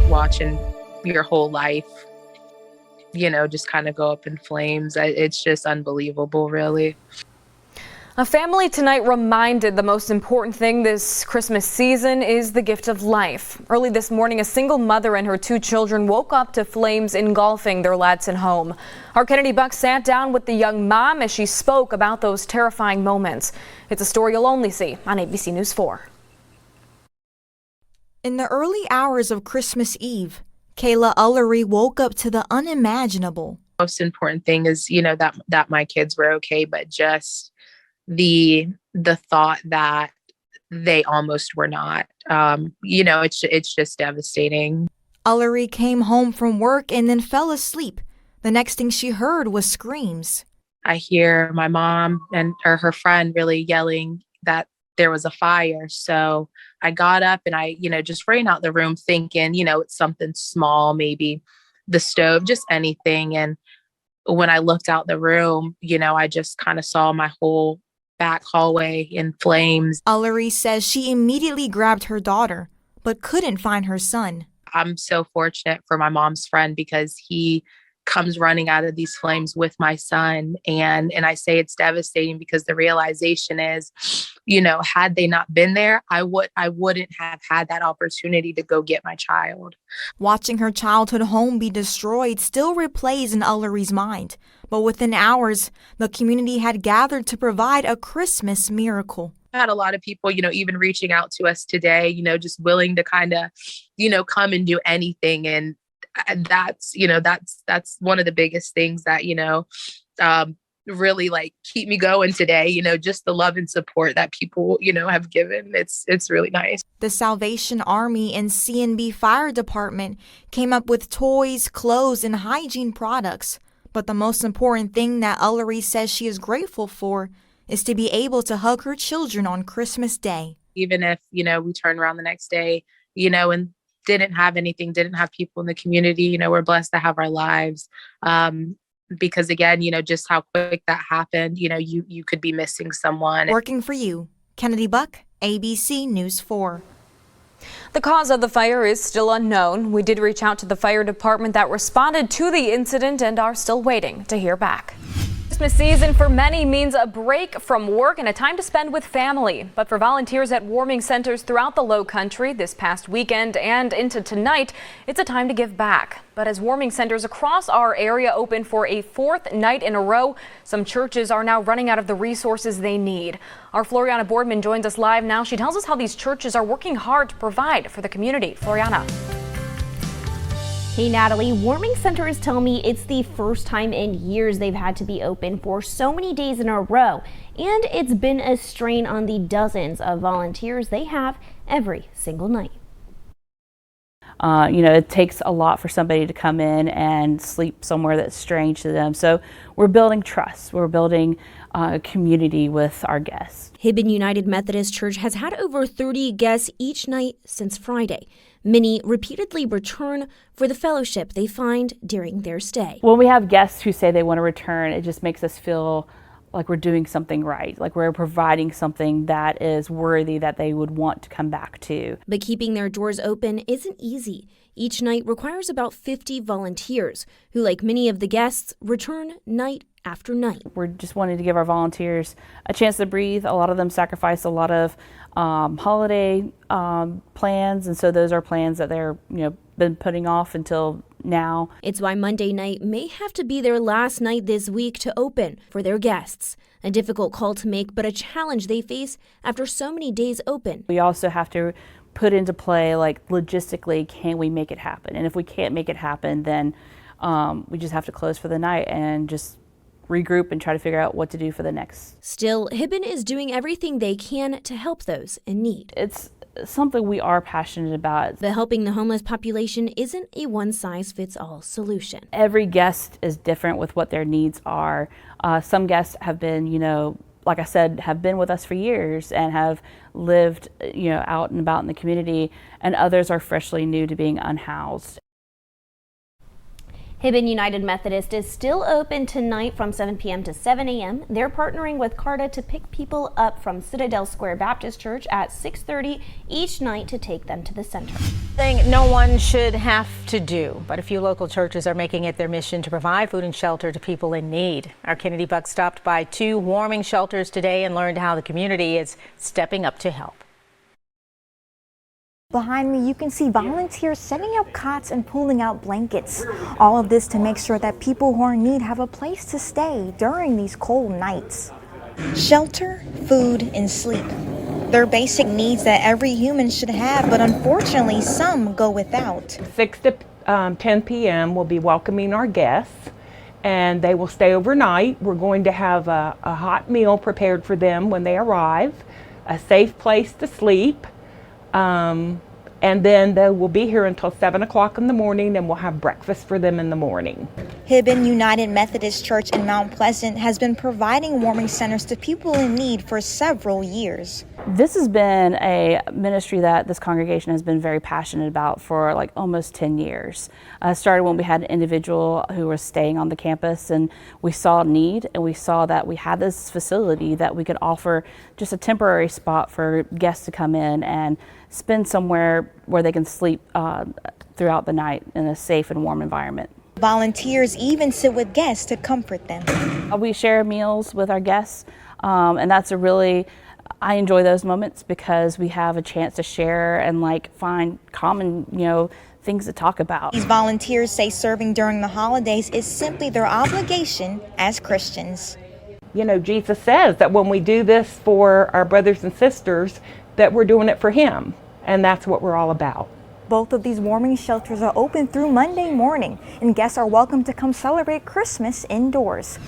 watching your whole life, just kind of go up in flames. It's just unbelievable, really. A family tonight reminded the most important thing this Christmas season is the gift of life. Early this morning, a single mother and her 2 children woke up to flames engulfing their Ladson home. Our Kennedy Buck sat down with the young mom as she spoke about those terrifying moments. It's a story you'll only see on ABC News 4. In the early hours of Christmas Eve, Kayla Ulery woke up to the unimaginable. Most important thing is, that my kids were okay, but just the thought that they almost were not, it's just devastating. Ulery came home from work and then fell asleep. The next thing she heard was screams. I hear my mom or her friend really yelling that there was a fire. So I got up and I, just ran out the room thinking, it's something small, maybe the stove, just anything. And when I looked out the room, I just kind of saw my whole back hallway in flames. Ulery says she immediately grabbed her daughter, but couldn't find her son. I'm so fortunate for my mom's friend because he comes running out of these flames with my son. And I say it's devastating because the realization is, had they not been there, I wouldn't have had that opportunity to go get my child. Watching her childhood home be destroyed still replays in Ulery's mind. But within hours, the community had gathered to provide a Christmas miracle. I had a lot of people, even reaching out to us today, just willing to kind of, come and do anything. And that's one of the biggest things that, really keep me going today, just the love and support that people, have given. It's really nice. The Salvation Army and CNB Fire Department came up with toys, clothes, and hygiene products. But the most important thing that Ulery says she is grateful for is to be able to hug her children on Christmas Day. Even if, we turn around the next day, and didn't have anything, didn't have people in the community, we're blessed to have our lives. Because again, just how quick that happened, you could be missing someone. Working for you, Kennedy Buck, ABC News 4. The cause of the fire is still unknown. We did reach out to the fire department that responded to the incident and are still waiting to hear back. Christmas season for many means a break from work and a time to spend with family. But for volunteers at warming centers throughout the Lowcountry this past weekend and into tonight, it's a time to give back. But as warming centers across our area open for a 4th night in a row, some churches are now running out of the resources they need. Our Floriana Boardman joins us live now. She tells us how these churches are working hard to provide for the community. Floriana. Hey Natalie, warming centers tell me it's the first time in years they've had to be open for so many days in a row, and it's been a strain on the dozens of volunteers they have every single night. It takes a lot for somebody to come in and sleep somewhere that's strange to them. So we're building trust. We're building a community with our guests. Hibben United Methodist Church has had over 30 guests each night since Friday. Many repeatedly return for the fellowship they find during their stay. When we have guests who say they want to return, it just makes us feel like we're doing something right, like we're providing something that is worthy that they would want to come back to. But keeping their doors open isn't easy. Each night requires about 50 volunteers who, like many of the guests, return night after night. We're just wanting to give our volunteers a chance to breathe. A lot of them sacrifice a lot of holiday plans, and so those are plans that they're been putting off until now. It's why Monday night may have to be their last night this week to open for their guests. A difficult call to make, but a challenge they face after so many days open. We also have to put into play, logistically, can we make it happen? And if we can't make it happen, then we just have to close for the night and just regroup and try to figure out what to do for the next. Still, Hibben is doing everything they can to help those in need. It's something we are passionate about. But helping the homeless population isn't a one-size-fits-all solution. Every guest is different with what their needs are. Some guests have been, like I said, have been with us for years and have lived, out and about in the community, and others are freshly new to being unhoused. Hibben United Methodist is still open tonight from 7 p.m. to 7 a.m. They're partnering with CARTA to pick people up from Citadel Square Baptist Church at 6:30 each night to take them to the center. Thing no one should have to do, but a few local churches are making it their mission to provide food and shelter to people in need. Our Kennedy Buck stopped by 2 warming shelters today and learned how the community is stepping up to help. Behind me, you can see volunteers setting up cots and pulling out blankets. All of this to make sure that people who are in need have a place to stay during these cold nights. Shelter, food, and sleep. They're basic needs that every human should have, but unfortunately, some go without. 6 to 10 p.m. we'll be welcoming our guests, and they will stay overnight. We're going to have a hot meal prepared for them when they arrive, a safe place to sleep. And then they will be here until 7 o'clock in the morning, and we'll have breakfast for them in the morning. Hibben United Methodist Church in Mount Pleasant has been providing warming centers to people in need for several years. This has been a ministry that this congregation has been very passionate about for like almost 10 years. Started when we had an individual who was staying on the campus, and we saw need, and we saw that we had this facility that we could offer just a temporary spot for guests to come in and spend somewhere where they can sleep throughout the night in a safe and warm environment. Volunteers even sit with guests to comfort them. We share meals with our guests, and that's I enjoy those moments because we have a chance to share and like find common, things to talk about. These volunteers say serving during the holidays is simply their obligation as Christians. Jesus says that when we do this for our brothers and sisters, that we're doing it for Him, and that's what we're all about. Both of these warming shelters are open through Monday morning, and guests are welcome to come celebrate Christmas indoors.